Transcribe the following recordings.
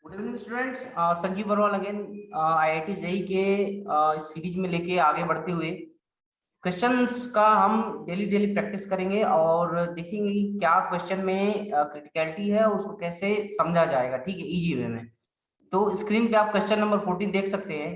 Good evening students. Sanjeev Barwal again IIT JEE के इस series में लेके आगे बढ़ते हुए क्वेश्चंस का हम डेली डेली प्रैक्टिस करेंगे और देखेंगे कि क्या क्वेश्चन में क्रिटिकलिटी है, उसको कैसे समझा जाएगा। ठीक है, इजी वे में। तो स्क्रीन पे आप क्वेश्चन नंबर 14 देख सकते हैं।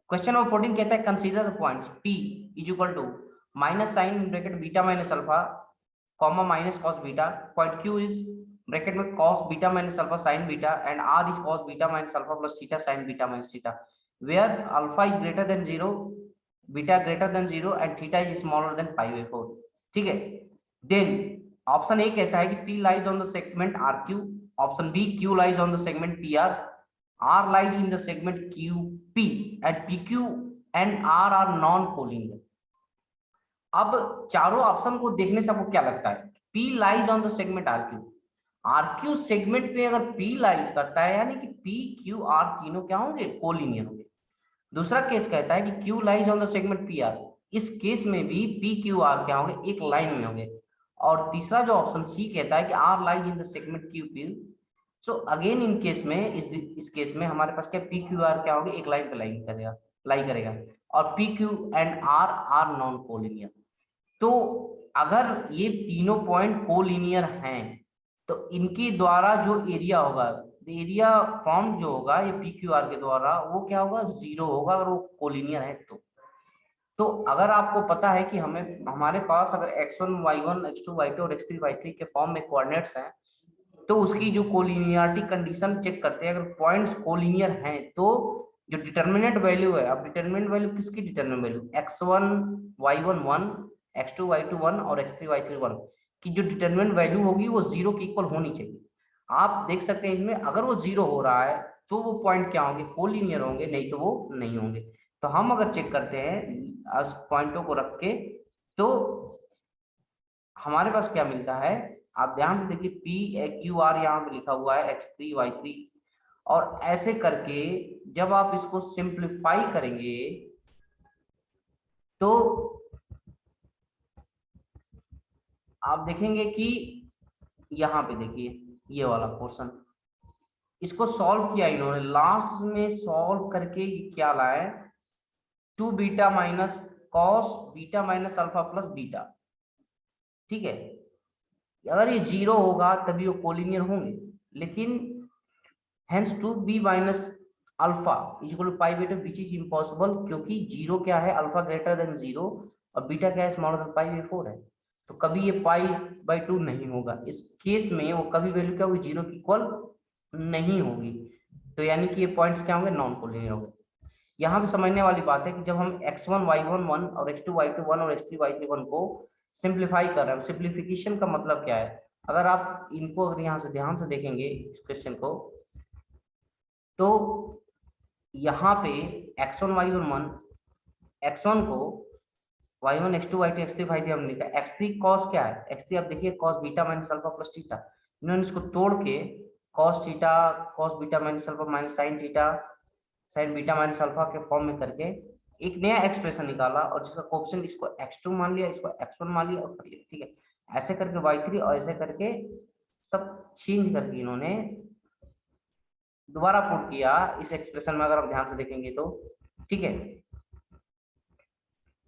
क्वेश्चन नंबर 14 कहता है consider the points P is equal to minus sine bracket beta minus alpha comma minus cos beta. Point Q is bracket में cos beta minus alpha sin beta and R is cos beta minus alpha plus theta sin beta minus theta where alpha is greater than 0, beta greater than 0 and theta is smaller than pi by 4। ठीक है, then option A कहता है कि P lies on the segment RQ, option B Q lies on the segment PR, R lies in the segment QP and PQ and R are non-collinear। अब चारों option को देखने से आपको क्या लगता है? P lies on the segment RQ, RQ segment पे अगर P लाइज करता है यानी कि P Q R तीनों क्या होंगे? कोलिनियर होंगे। दूसरा केस कहता है कि Q lies on the segment PR, इस केस में भी P Q R क्या होंगे? एक लाइन में होंगे। और तीसरा जो ऑप्शन C कहता है कि R lies in the segment QP, so again in case में इस केस में हमारे पास क्या P Q R क्या होंगे? एक लाइन पे लाई करेगा और P Q and R are non collinear. तो अगर ये तीनों पॉइंट कोलिनियर हैं तो इनके द्वारा जो एरिया होगा, एरिया फॉर्म जो होगा ये पी क्यू आर के द्वारा, वो क्या होगा? जीरो होगा अगर वो कोलिनियर है तो अगर आपको पता है कि हमारे पास अगर x1 y1 x2 y2 और x3 y3 के फॉर्म में कोऑर्डिनेट्स हैं तो उसकी जो कोलिनियरिटी कंडीशन चेक करते हैं। अगर पॉइंट्स कोलिनियर हैं तो जो डिटर्मिनेंट वैल्यू है, अब डिटर्मिनेंट वैल्यू किसकी? Determinant value x1 y1 1, x2 y2 1 और x3 y3 1 की जो डिटर्मिनेंट वैल्यू होगी वो जीरो की इक्वल होनी चाहिए। आप देख सकते हैं इसमें अगर वो जीरो हो रहा है तो वो पॉइंट क्या होंगे? कोलिनियर होंगे, नहीं तो वो नहीं होंगे। तो हम अगर चेक करते हैं पॉइंटों को रख के तो हमारे पास क्या मिलता है? आप ध्यान से देखिए, पी क्यू आर यहाँ पे लिखा हुआ है x3 y3, और ऐसे करके जब आप इसको सिंप्लीफाई करेंगे तो आप देखेंगे कि यहाँ पे देखिए ये वाला पोर्शन, इसको सॉल्व किया इन्होंने, लास्ट में सॉल्व करके क्या लाए? 2 beta minus cos beta minus alpha plus beta. ठीक है, अगर ये जीरो होगा तभी वो कोलिनियर होंगे, लेकिन hence 2b minus alpha is equal to pi beta which is impossible, क्योंकि जीरो क्या है? अल्फा ग्रेटर देन जीरो और बीटा क्या है? स्मॉलर देन पाई बाई 4 है। तो कभी ये पाई बाई 2 नहीं होगा। इस केस में वो कभी वैल्यू क्या होगी? जीरो की इक्वल नहीं होगी। तो यानी कि ये पॉइंट्स क्या होंगे? नॉन कोलिनियर होंगे। यहाँ पे समझने वाली बात है कि जब हम x1 y1 1 और x2 y2 1 और x3 y3 1 को सिंप्लीफाई कर रहे हैं, सिंप्लीफिकेशन का मतलब क्या है? अगर आप इनको अगर यहाँ से ध्यान से देखेंगे इस क्वेश्चन को, तो यहाँ पे x1 y1 1, x1 को y1 x2 y2 x3 y3 हमने लिखा, x3 cos क्या है? x3 आप देखिए cos beta minus alpha plus theta. इन्होंने इसको तोड़ के cos theta cos beta minus alpha minus sine theta sine beta minus alpha के फॉर्म में करके एक नया एक्सप्रेशन निकाला और जिसका कोएफिशिएंट इसको x2 मान लिया, इसको x1 मान लिया और कर लिया। ठीक है, ऐसे करके y3 और ऐसे करके सब चेंज करके इन्होंने दोबारा पुट किया इस एक्सप्रेशन में। अगर आप ध्यान से देखेंगे तो ठीक है,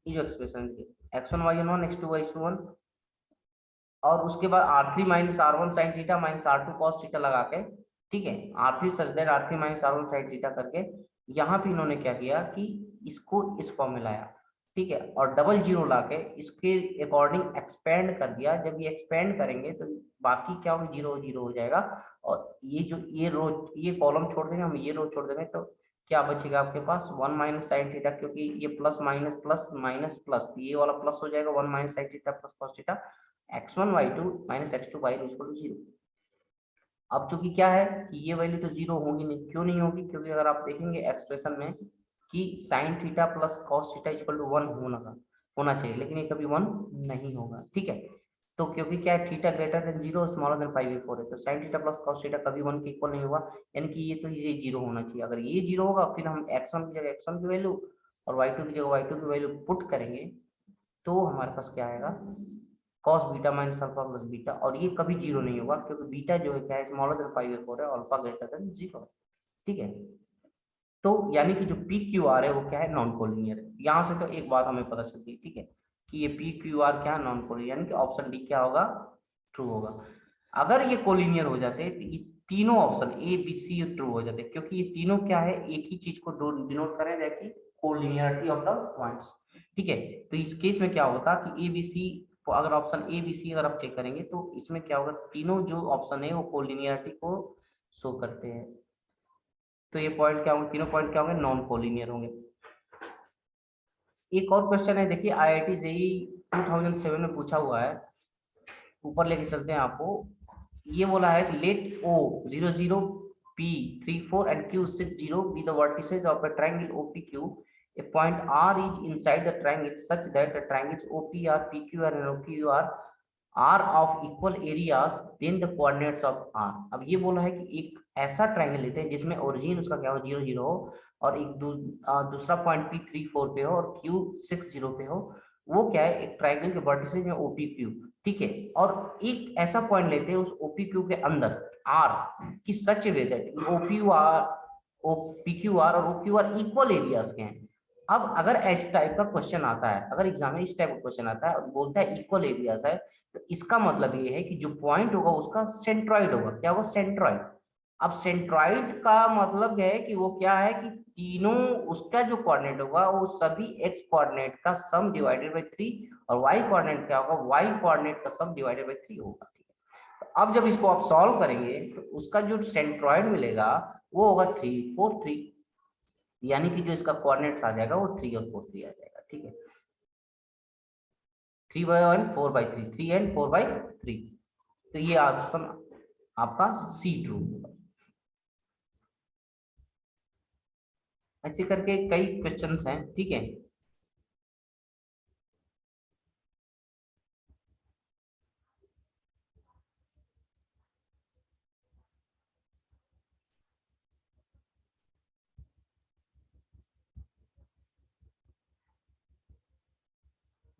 ये जो expression x1 y1 1 x2 y2 1 और उसके बाद r3 minus r1 sine theta minus r2 cos theta लगा के, ठीक है, r3 such that r3 minus r1 sine theta करके यहाँ पे इन्होंने क्या किया कि इसको इस फॉर्म में लाया। ठीक है, और डबल जीरो लाके इसके अकॉर्डिंग एक्सपेंड कर दिया। जब ये एक्सपेंड करेंगे तो बाकी क्या होगा? जीरो जीरो हो जाएगा और ये जो ये रो ये कॉलम छोड़ देंगे हम, ये रो छोड़ देंगे तो क्या बचेगा आपके पास? 1 माइनस साइन थीटा, क्योंकि ये plus minus plus minus plus, ये वाला प्लस हो जाएगा 1 minus sine theta plus cos theta x1 y2 minus x2 y2 equal to 0। अब चूंकि क्या है कि ये वैल्यू तो जीरो होगी नहीं। क्यों नहीं होगी? क्योंकि अगर आप देखेंगे एक्सप्रेशन में कि sine theta plus cos theta equal to 1 होना चाहिए, लेकिन ये कभी 1 नहीं होगा। ठीक है, तो क्योंकि क्या है? Theta greater than zero smaller than pi by 4 है, तो sign theta plus cos theta कभी 1 के इक्वल नहीं होगा, यानी कि ये जीरो होना चाहिए। अगर ये जीरो होगा फिर हम x1 की जगह x1 की वैल्यू और y2 की जगह y2 की वैल्यू पुट करेंगे तो हमारे पास क्या आएगा? cos beta minus alpha plus beta, और ये कभी जीरो नहीं होगा क्योंकि बीटा जो है क्या है, स्मॉलर देन 5/4 है, अल्फा ग्रेटर देन 0। ठीक है, तो यानी कि जो पी क्यू आर है वो क्या है, नॉन कोलिनियर है। यहाँ से तो एक बात हमें पता चल गई, ठीक है, कि ये पी क्यू आर क्या है, नॉन कोलिनियर, यानी कि ऑप्शन डी क्या होगा, ट्रू होगा। अगर ये कोलिनियर हो जाते तो ये तीनों option A B C true हो जाते, क्योंकि ये तीनों क्या है, एक ही चीज को डिनोट करें, देखिए कोलिनियरिटी ऑफ द पॉइंट्स। ठीक है, तो इस केस में क्या होता कि ए बी सी, अगर ऑप्शन ए बी सी अगर आप चेक करेंगे तो इसमें क्या होगा, तीनों जो ऑप्शन है वो कोलिनियरिटी को शो करते हैं। तो ये पॉइंट क्या होंगे, तीनों पॉइंट क्या होंगे, नॉन कोलिनियर होंगे। एक और क्वेश्चन है, देखिए आईआईटी जेई 2007 में पूछा हुआ है, ऊपर लेके चलते हैं आपको। ये बोला है कि late O 00 p 34 and q 60 be the vertices of a triangle OPQ. A point R is inside the triangle such that the triangles OPR, PQR and OQR are of equal areas, then the coordinates of R। अब ये बोला है कि एक ऐसा triangle लेते हैं जिसमें ओरिजिन उसका क्या हो, 00 हो, और एक दूसरा पॉइंट P34 पे हो और Q 60 पे हो। वो क्या है, एक ट्रायंगल के वर्टिसेस में OPQ, ठीक है, और एक ऐसा पॉइंट लेते हैं उस OPQ के अंदर R की सच वे दैट OPQR और OQR इक्वल एरियाज के हैं। अब अगर इस टाइप का क्वेश्चन आता है, अगर एग्जाम में इस टाइप का क्वेश्चन आता है और बोलता है इक्वल एरियाज है, तो इसका मतलब ये है कि जो पॉइंट होगा उसका सेंट्रॉइड होगा। क्या होगा, सेंट्रॉइड। अब सेंट्रॉइड का मतलब है कि वो क्या है कि तीनों उसका जो कोऑर्डिनेट होगा वो सभी एक्स कोऑर्डिनेट का सम डिवाइडेड बाय 3, और वाई कोऑर्डिनेट क्या होगा, वाई कोऑर्डिनेट का सम डिवाइडेड बाय 3 होगा। ठीक है, तो अब जब इसको आप सॉल्व करेंगे तो उसका जो सेंट्रॉइड मिलेगा वो होगा 3 4 3, यानी कि जो इसका कोऑर्डिनेट्स आ जाएगा वो 3 और 4 3 आ जाएगा। ठीक है, 3/1 4/3, 3 and 4/3, तो ये ऑप्शन आपका सी ट्रू होगा। ऐसे करके कई क्वेश्चंस हैं। ठीक है,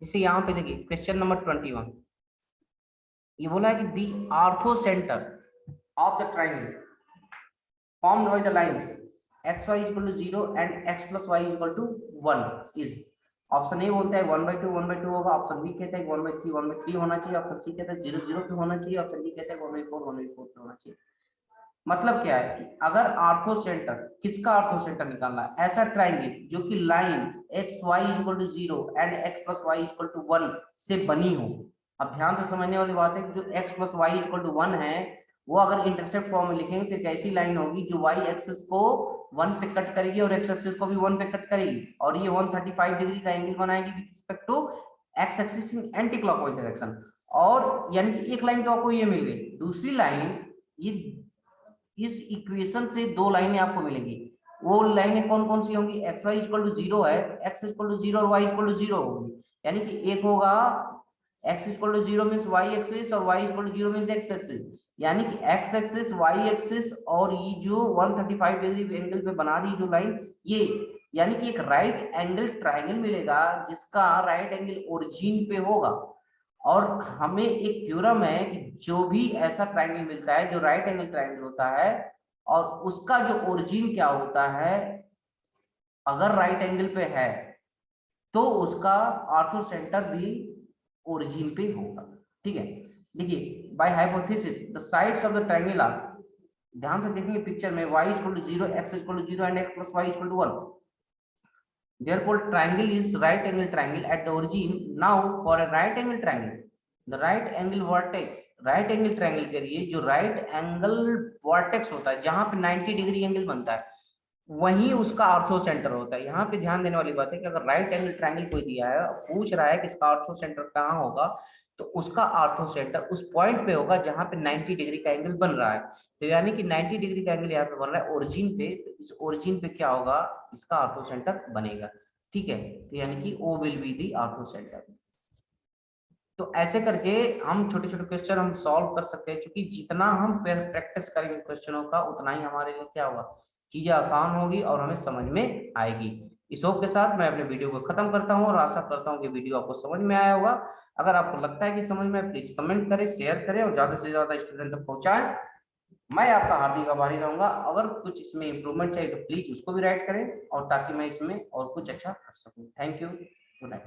जैसे यहाँ पे देखिए क्वेश्चन नंबर 21, ये बोला है कि the ortho centre of the triangle formed by the lines xy equal to 0 and x plus y equal to 1 is। Option A बोलता है 1/2 1/2 होगा, ऑप्शन बी कहता है 1/3 1/3 होना चाहिए, ऑप्शन सी कहता है 0 0 पे होना चाहिए, ऑप्शन डी कहता है 1/4 1/4 पे होना चाहिए। मतलब क्या है कि अगर आर्थो सेंटर, किसका आर्थो सेंटर निकालना है, ऐसा ट्राइंगल जो कि line x y equal to 0 and x plus y equal to 1 से बनी हो। अब ध्यान से समझने वाली बात है कि जो x plus y equal to 1 है वो अगर इंटरसेप्ट फॉर्म में लिखेंगे तो एक ऐसी लाइन होगी जो वाई एक्सिस को 1 पे कट करेगी और एक्स एक्सिस को भी 1 पे कट करेगी, और ये 135 डिग्री का एंगल बनाएगी with respect to x axis in anticlockwise direction. और यानी कि एक लाइन तो आपको ये मिल गई, दूसरी लाइन ये इस इक्वेशन से दो लाइनें आपको मिलेंगी। वो लाइनें कौन कौन सी होंगी, एक्स वाई इक्वल टू 0 है, एक्स इक्वल टू 0 और वाई इक्वल टू 0 होगी। यानी कि एक होगा X equal to 0 means Y axis और Y equal to 0 means X axis, यानी कि एक्स एक्सिस वाई एक्सिस और ये जो 135 डिग्री एंगल पे बना रही जो लाइन ये, यानी कि एक राइट एंगल ट्राइंगल मिलेगा जिसका राइट एंगल ओरिजिन पे होगा। और हमें एक थ्योरम है कि जो भी ऐसा ट्राइंगल मिलता है जो राइट एंगल ट्राइंगल होता है और उसका जो ओरिजिन क्या होता है, अगर राइट एंगल पे है तो उसका ऑर्थो सेंटर भी ओरिजिन पे होगा। ठीक है, देखिए by hypothesis the sides of the triangle are, ध्यान से देखेंगे पिक्चर में y equal to 0 x equal to 0 and x plus y equal to 1, therefore triangle is right angle triangle at the origin। now for a right angle triangle the right angle vertex, right angle triangle के लिए जो right angle vertex होता है जहां पे 90 degree angle बनता है वही उसका ऑर्थो सेंटर होता है। यहाँ पे ध्यान देने वाली बात है कि अगर राइट एंगल ट्रायंगल कोई दिया है पूछ रहा है कि इसका ऑर्थो सेंटर कहाँ होगा, तो उसका ऑर्थो सेंटर उस पॉइंट पे होगा जहां पे 90 डिग्री का एंगल बन रहा है। तो यानी कि 90 डिग्री का एंगल यहाँ पे बन रहा है ओरिजिन पे, तो इस ओरिजिन पे क्या होगा, इसका ऑर्थो सेंटर बनेगा। ठीक है, तो यानी कि O will be the orthocentre. तो ऐसे करके हम छोटे छोटे क्वेश्चन हम सॉल्व कर सकते हैं, क्योंकि जितना हम प्रैक्टिस करेंगे क्वेश्चनों का उतना ही हमारे लिए क्या होगा, चीजें आसान होगी और हमें समझ में आएगी। इस होप के साथ मैं अपने वीडियो को खत्म करता हूँ और आशा करता हूँ कि वीडियो आपको समझ में आया होगा। अगर आपको लगता है कि समझ में आए, प्लीज कमेंट करें, शेयर करें और ज्यादा से ज्यादा स्टूडेंट तक पहुंचाएं। मैं आपका हार्दिक आभारी रहूंगा। अगर कुछ इसमें इंप्रूवमेंट चाहिए तो प्लीज उसको भी राइट करें, और ताकि मैं इसमें और कुछ अच्छा कर सकूं। Thank you, good night.